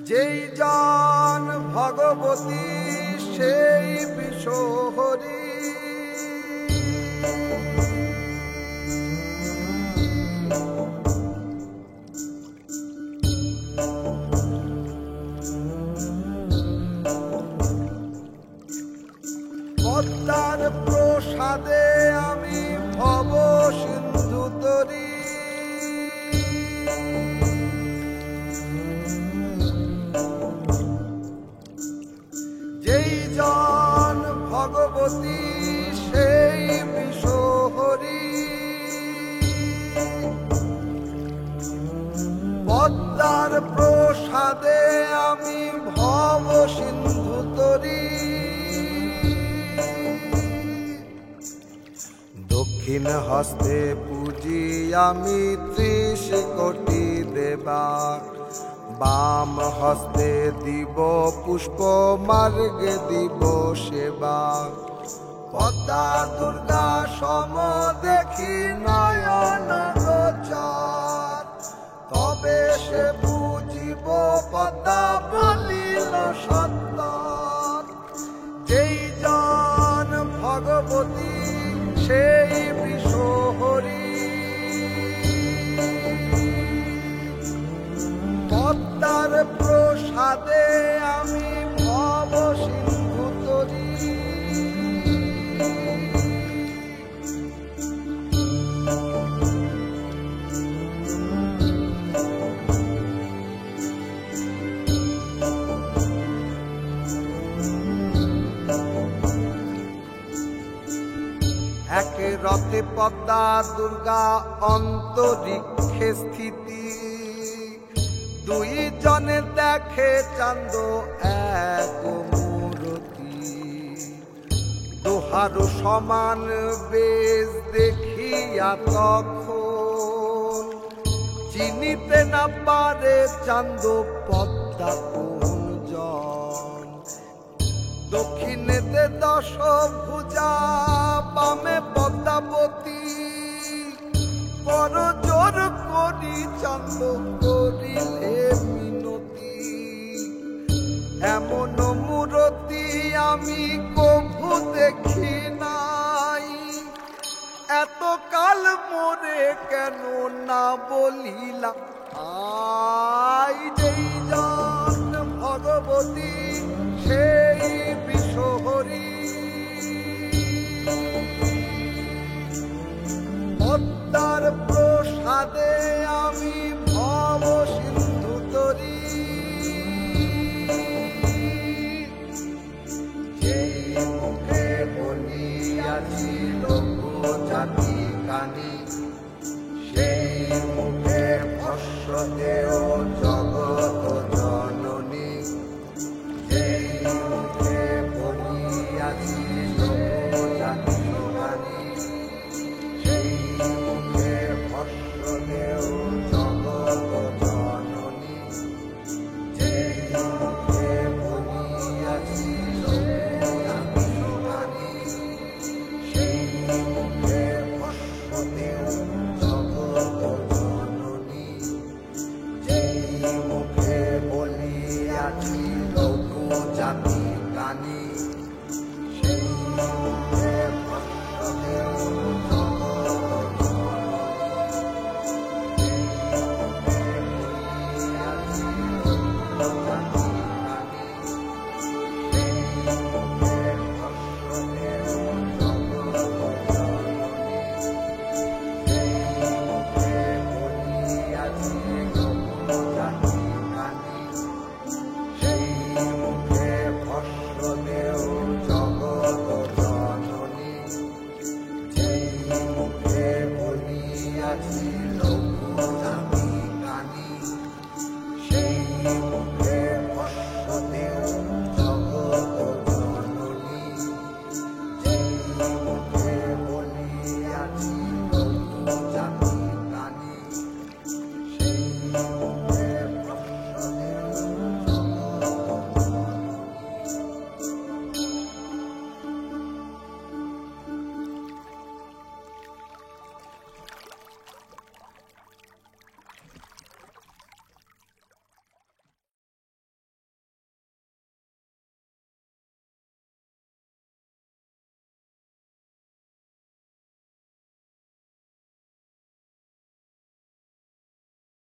যেই জন ভগবতী সেই বিশ্বহরি, পদ্মার প্রসাদে আমি ভব সিন্ধু তরি। যেই জন ভগবতী সেই বিশ্বহরি, পদ্মার প্রসাদে আমি ভব সিন্ধু তরি। দক্ষিণ হস্তে পূজি আমি ৩০ কোটি দেবা, বাম হস্তে দিব পুষ্প মার্গে দিব সেবা। পদ্মা দুর্গা সম দেখি নয়ন গোচর, তবে সে বুঝিব পদ্মা বলিল সত্তর। যেই জন ভগবতী সেই বিশ্বহরি, পদ্মার প্রসাদে আমি ভব সিন্ধু তরি। এক রথে পদ্মা দুর্গা অন্তরিক্ষে স্থিতি, দুই জনে দেখে চান্দ এক মূরতি। দোহারো সমান বেশ দেখিয়া তখন, চিনিতে না পারে চান্দ পদ্মা কোন জন। দক্ষিণেতে ১০ ভুজা, বামে পদ্মাবতী, বড় জোর করি চান্দ করিলে মিনতি। এমন মূরতি আমি কভু দেখি নাই, এত কাল মোরে কেন না বলিলাম আই। যেই জন ভগবতী সেই